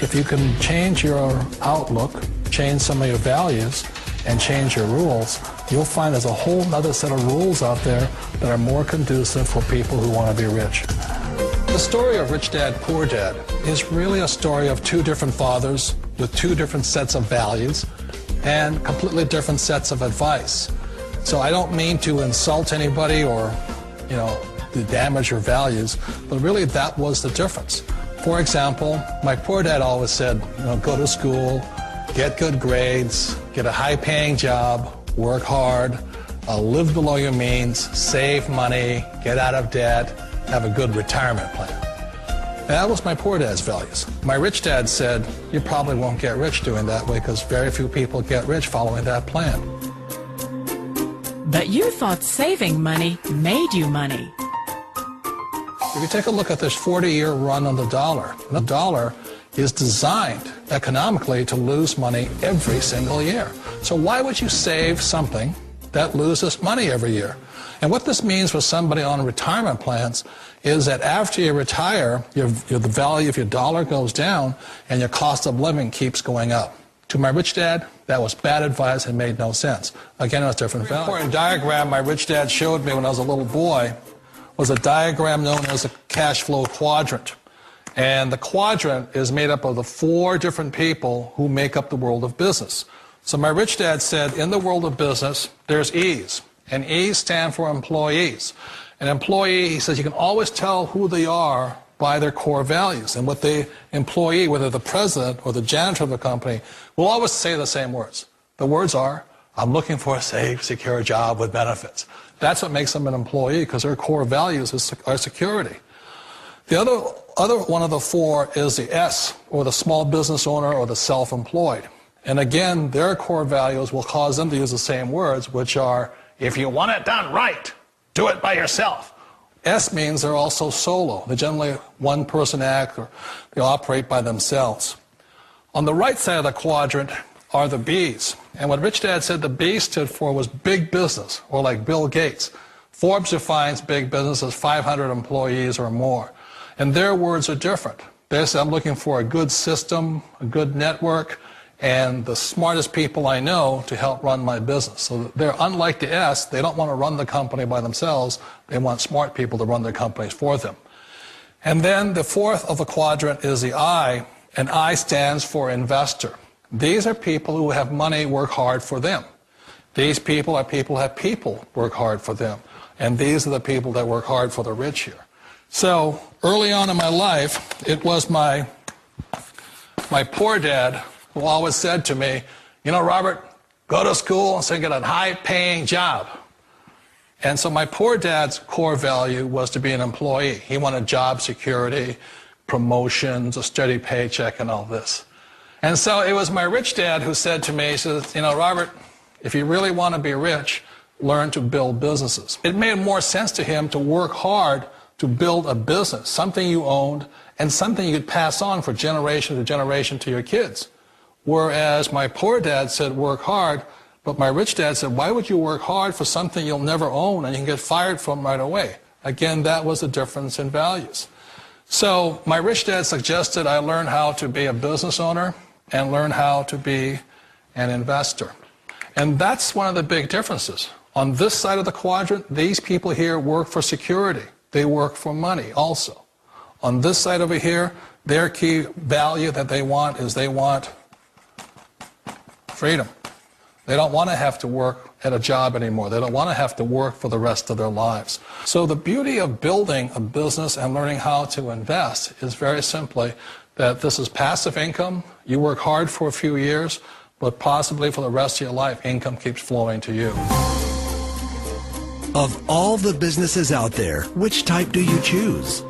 If you can change your outlook, change some of your values, and change your rules, you'll find there's a whole other set of rules out there that are more conducive for people who want to be rich. The story of Rich Dad, Poor Dad is really a story of two different fathers with two different sets of values and completely different sets of advice. So I don't mean to insult anybody or, to damage your values, but really that was the difference. For example, my poor dad always said, go to school, get good grades, get a high-paying job, work hard, live below your means, save money, get out of debt, have a good retirement plan. And that was my poor dad's values. My rich dad said, you probably won't get rich doing that way because very few people get rich following that plan. But you thought saving money made you money. If you take a look at this 40-year run on the dollar is designed economically to lose money every single year. So why would you save something that loses money every year? And what this means for somebody on retirement plans is that after you retire, the value of your dollar goes down and your cost of living keeps going up. To my rich dad, that was bad advice and made no sense. Again, it was different value. An important diagram my rich dad showed me when I was a little boy was a diagram known as a cash flow quadrant. And the quadrant is made up of the four different people who make up the world of business. So my rich dad said, in the world of business, there's E's. And E's stand for employees. An employee, he says, you can always tell who they are by their core values. And what the employee, whether the president or the janitor of the company, will always say the same words. The words are, I'm looking for a safe, secure job with benefits. That's what makes them an employee, because their core values are security. The other one of the four is the S, or the small business owner or the self-employed. And again, their core values will cause them to use the same words, which are, if you want it done right, do it by yourself. S means they're also solo. They're generally one-person act, or they operate by themselves. On the right side of the quadrant are the B's. And what Rich Dad said the B stood for was big business, or like Bill Gates. Forbes defines big business as 500 employees or more. And their words are different. They say, I'm looking for a good system, a good network, and the smartest people I know to help run my business. So they're unlike the S. They don't want to run the company by themselves. They want smart people to run their companies for them. And then the fourth of the quadrant is the I, and I stands for investor. These are people who have money work hard for them. These people are people who have people work hard for them. And these are the people that work hard for the rich here. So early on in my life, it was my poor dad who always said to me, Robert, go to school and get a high-paying job. And so my poor dad's core value was to be an employee. He wanted job security, promotions, a steady paycheck, and all this. And so it was my rich dad who said to me, he says, Robert, if you really want to be rich, learn to build businesses. It made more sense to him to work hard to build a business, something you owned, and something you could pass on for generation to generation to your kids. Whereas my poor dad said work hard, but my rich dad said, why would you work hard for something you'll never own and you can get fired from right away? Again, that was the difference in values. So my rich dad suggested I learn how to be a business owner and learn how to be an investor. And that's one of the big differences. On this side of the quadrant, these people here work for security. They work for money also. On this side over here, their key value that they want is they want freedom. They don't want to have to work at a job anymore. They don't want to have to work for the rest of their lives. So the beauty of building a business and learning how to invest is very simply that this is passive income. You work hard for a few years, but possibly for the rest of your life, income keeps flowing to you. Of all the businesses out there, which type do you choose?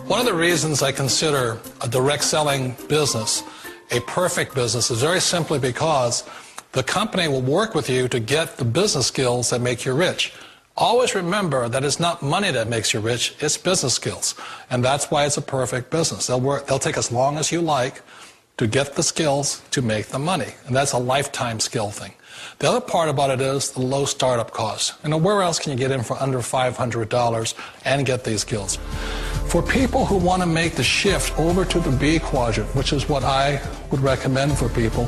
One of the reasons I consider a direct selling business a perfect business is very simply because the company will work with you to get the business skills that make you rich. Always remember that it's not money that makes you rich, it's business skills. And that's why it's a perfect business. They'll take as long as you like to get the skills to make the money. And that's a lifetime skill thing. The other part about it is the low startup cost. Where else can you get in for under $500 and get these skills? For people who want to make the shift over to the B quadrant, which is what I would recommend for people,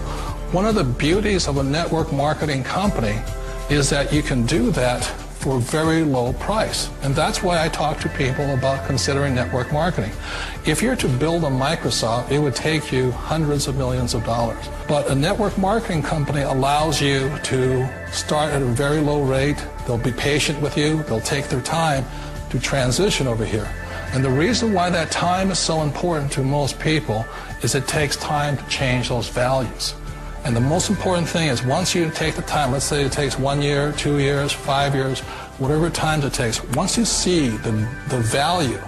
one of the beauties of a network marketing company is that you can do that for a very low price. And that's why I talk to people about considering network marketing. If you're to build a Microsoft, it would take you hundreds of millions of dollars. But a network marketing company allows you to start at a very low rate. They'll be patient with you. They'll take their time to transition over here. And the reason why that time is so important to most people is it takes time to change those values. And the most important thing is once you take the time, let's say it takes 1 year, 2 years, 5 years, whatever time it takes, once you see the value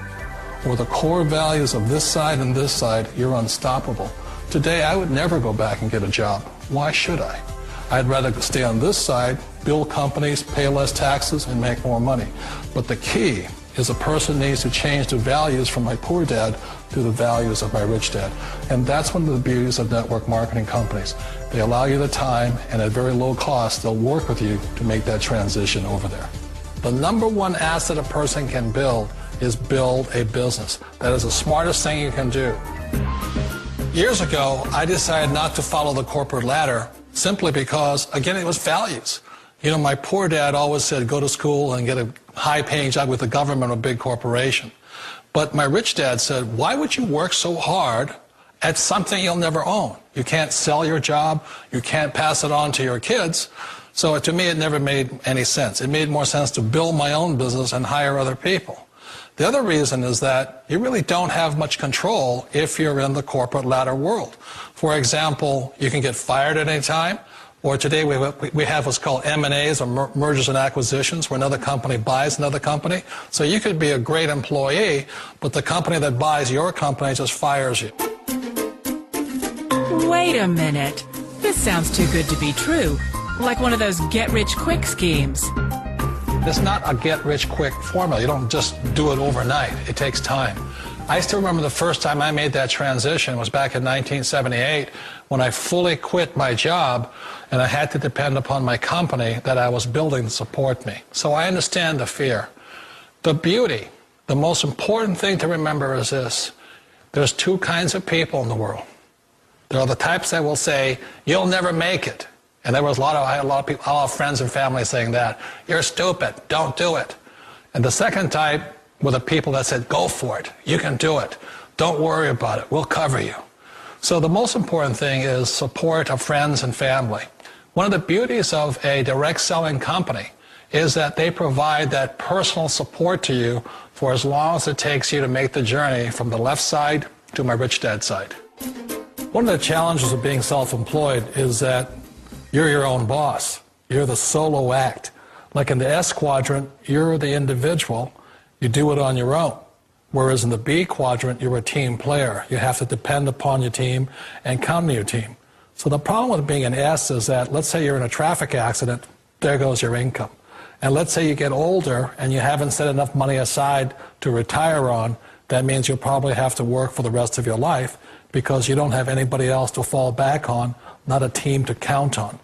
or the core values of this side and this side, you're unstoppable. Today, I would never go back and get a job. Why should I? I'd rather stay on this side, build companies, pay less taxes, and make more money. But the key is a person needs to change the values from my poor dad to the values of my rich dad. And that's one of the beauties of network marketing companies. They allow you the time, and at very low cost, they'll work with you to make that transition over there. The number one asset a person can build is build a business. That is the smartest thing you can do. Years ago, I decided not to follow the corporate ladder simply because, again, it was values. You know, my poor dad always said, go to school and get a high-paying job with the government or a big corporation. But my rich dad said, why would you work so hard at something you'll never own? You can't sell your job. You can't pass it on to your kids. So to me, it never made any sense. It made more sense to build my own business and hire other people. The other reason is that you really don't have much control if you're in the corporate ladder world. For example, you can get fired at any time. Or today we have what's called M&As, or mergers and acquisitions, where another company buys another company. So you could be a great employee, but the company that buys your company just fires you. Wait a minute. This sounds too good to be true. Like one of those get-rich-quick schemes. It's not a get-rich-quick formula. You don't just do it overnight. It takes time. I still remember the first time I made that transition was back in 1978 when I fully quit my job and I had to depend upon my company that I was building to support me. So I understand the fear. The beauty, the most important thing to remember is this. There's two kinds of people in the world. There are the types that will say, you'll never make it. And there was I had a lot of people, a lot of friends and family saying that. You're stupid, don't do it. And the second type were the people that said, go for it, you can do it. Don't worry about it, we'll cover you. So the most important thing is support of friends and family. One of the beauties of a direct selling company is that they provide that personal support to you for as long as it takes you to make the journey from the left side to my rich dad side. One of the challenges of being self-employed is that you're your own boss. You're the solo act. Like in the S quadrant, you're the individual. You do it on your own. Whereas in the B quadrant, you're a team player. You have to depend upon your team and count on your team. So the problem with being an S is that, let's say you're in a traffic accident, there goes your income. And let's say you get older and you haven't set enough money aside to retire on, that means you'll probably have to work for the rest of your life because you don't have anybody else to fall back on, not a team to count on.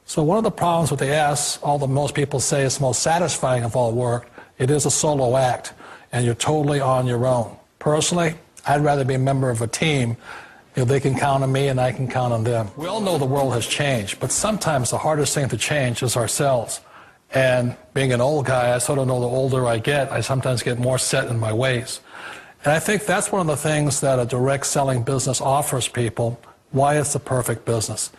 So one of the problems with the S, although most people say it's most satisfying of all work, it is a solo act, and you're totally on your own. Personally, I'd rather be a member of a team. You know, they can count on me and I can count on them. We all know the world has changed, but sometimes the hardest thing to change is ourselves. And being an old guy, I sort of know the older I get, I sometimes get more set in my ways. And I think that's one of the things that a direct selling business offers people, why it's the perfect business.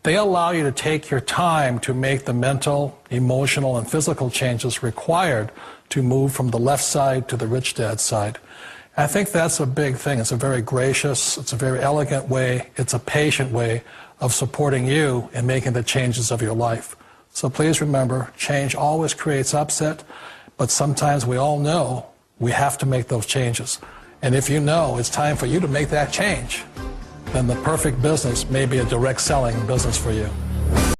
They allow you to take your time to make the mental, emotional, and physical changes required to move from the left side to the rich dad side. I think that's a big thing. It's a very gracious, it's a very elegant way, it's a patient way of supporting you in making the changes of your life. So please remember, change always creates upset, but sometimes we all know we have to make those changes. And if you know it's time for you to make that change, then the perfect business may be a direct selling business for you.